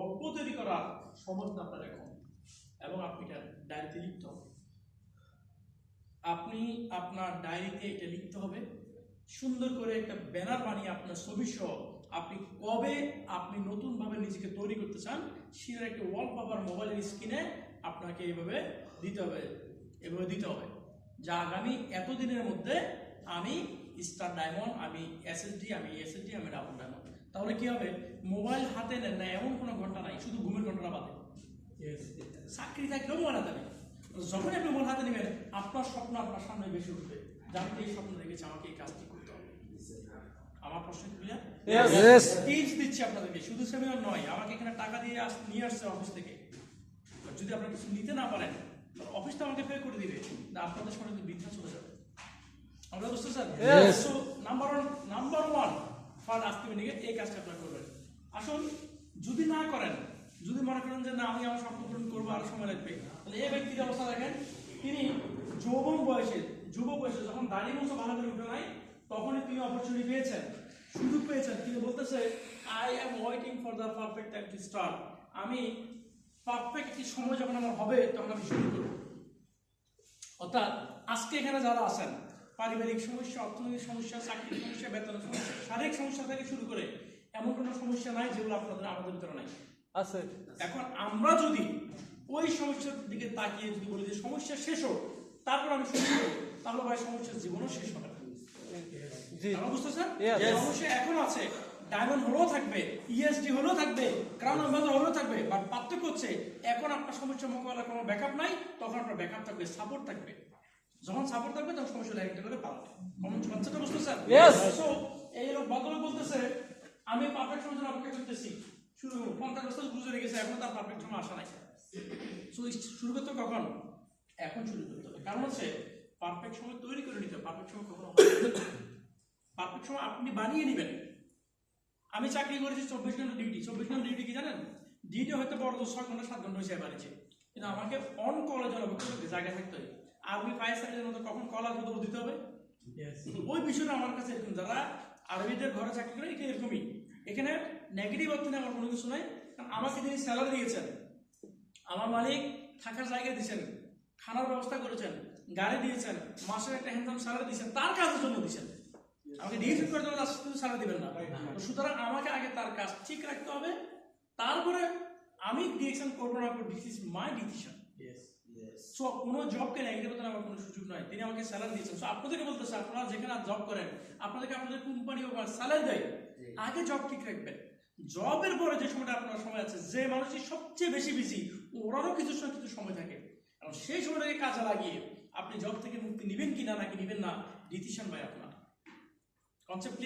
গল্প তৈরি করার সমস্যা আপনার এখন, এবং আপনি এটা ডায়েরিতে লিখতে হবে। আপনি আপনার ডায়েরিতে এটা লিখতে হবে, সুন্দর করে একটা ব্যানার বানিয়ে আপনার ছবি সহ আপনি কবে আপনি নতুনভাবে নিজেকে তৈরি করতে চান সেটার একটা ওয়ালপেপার মোবাইলের স্ক্রিনে আপনাকে এইভাবে দিতে হবে, যা আগামী এতদিনের মধ্যে আমি স্টার ডায়মন্ড, আমি এসএসডি, আমি ডাবল ডায়মন্ড। তাহলে কি হবে, মোবাইল হাতে নেন না এমন কোনো ঘন্টা নাই, শুধু ঘুমের ঘন্টা বাদে। চাকরি থাকলেও মোবাইল হাতে নেই। যখন আপনি মোবাইল হাতে নেবেন আপনার স্বপ্ন আপনার সামনে বেশি উঠবে, জানতে এই স্বপ্ন দেখেছি আমাকে এই কাজটি করতে হবে। আমার প্রশ্ন ক্লিয়ার? টিপস দিচ্ছি আপনাদেরকে, শুধু সেমিনার নয়, আমাকে এখানে টাকা দিয়ে নিয়ে আসছে অফিস থেকে। যদি আপনারা কিছু নিতে না পারেন অফিসটা আমাকে পে করে দিবে, আপনাদের সময় কিন্তু বৃদ্ধা চলে যাবে। আমরা বুঝতে sir? So number one first আজকে মিটিংয়ে এই কাজটা আপনারা করবেন। আসুন, যদি না করেন, যদি মনে করেন যে না আমি আমার স্বপ্ন পূরণ করবো আর সময় লাগবে, তাহলে এই ব্যক্তির অবস্থা দেখেন, তিনি যুবক বয়সে যখন দাড়ি মতো ভালো করে উঠে নাই তখনই তিনি অপরচুনিটি পেয়েছেন, সুযোগ পেয়েছেন। তিনি বলতেছে I am waiting for the perfect time to start. আমি পারফেক্ট একটি সময় যখন আমার হবে তখন আমি শুরু করব। অর্থাৎ আজকে এখানে যারা আছেন, পারিবারিক সমস্যা, অর্থনৈতিক সমস্যা, চাকরির সমস্যা, বেতনের সমস্যা, শারীরিক সমস্যা থেকে শুরু করে এমন কোনো সমস্যা নাই যেগুলো আমাদের ভিতরে নাই আছে। এখন আমরা যদি ওই সমস্যার দিকে তাকিয়ে যদি বলি যে সমস্যা শেষ হোক তারপর আমি শুরু করব, তাহলে ভাই সমস্যার জীবনও শেষ হবে না। বুঝতেছেন? সমস্যা এখন আছে, ডায়মন্ড হলেও থাকবে, ইএসডি হলেও থাকবে, ক্রাউন অ্যাম্বাসেডর হলেও থাকবে, বাট পার্থক্য হচ্ছে এখন আপনার সমস্যা মোকাবেলার কোনো ব্যাকআপ নাই, তখন আপনার ব্যাকআপ থাকবে, সাপোর্ট থাকবে। যখন সাপোর্ট থাকবে তখন সমস্যা একটা করে পালাবে। কমন কনসেপ্টটা বুঝতেছেন? সো এই লোক ভদ্রলোক বলতেছে আমি পারফেক্ট সময়ের জন্য অপেক্ষা করতেছি, শুরু 50 বছর গুজরে গেছে, এখন তার পারফেক্ট সময় আসা নাই। সো শুরু করতে কখন? এখন শুরু করতে হবে। কারণ হচ্ছে পারফেক্ট সময় তৈরি করে নিতে হবে, পারফেক্ট সময় কখনো হবে না। পারফেক্ট সময় আপনি বানিয়ে নেবেন। আমি চাকরি করেছি 24 ঘন্টা ডিউটি। 24 ঘন্টা ডিউটি কি জানেন? ডিউটি হয়তো বড় 6 ঘন্টা 7 ঘন্টা হিসেবে বাড়িছে, কিন্তু আমাকে অন কলের জন্য জায়গায় থাকতে হবে। আর্মি ফায়ার সার্ভিসের মতো কখন কল আসবে তো দিতে হবে। ওই বিষয়টা আমার কাছে এরকম, যারা আরবিদের ঘরে চাকরি করে এটা এরকমই। এখানে নেগেটিভ অর্থ আমার কোনো কিছু নাই, কারণ আমাকে যিনি স্যালারি দিয়েছেন, আমার মালিক থাকার জায়গা দিয়েছেন, খানার ব্যবস্থা করেছেন, গাড়ি দিয়েছেন, মাসের একটা হ্যান্ডসাম স্যালারি দিয়েছেন, তার কাজের জন্য দিয়েছেন। আমাকে ডিএসএফ করে দেওয়া শুধু স্যালারি দিবেন না। সুতরাং আমাকে আগে তার কাজ ঠিক রাখতে হবে, তারপরে আমি ডিরেকশন করবো না, this is my decision. So কোনো জবকে নেগেটিভ হতে আমার কোনো সুযোগ নাই। তিনি আমাকে স্যালারি দিয়েছেন। সো আপনাদেরকে বলতেছে আপনারা যেখানে জব করেন, আপনাদেরকে আপনাদের কোম্পানি বা স্যালারি দেয়, আগে জব ঠিক রাখবেন। জবের পরে যে সময়টা আপনার সময় আছে, যে মানুষটি সবচেয়ে বেশি বিজি ওরারও কিছু সময় থাকে, এবং সেই সময়টাকে কাজে লাগিয়ে আপনি জব থেকে মুক্তি নেবেন কিনা নাকি নেবেন না, ডিসিশন ভাই আপনার। কনসেপ্ট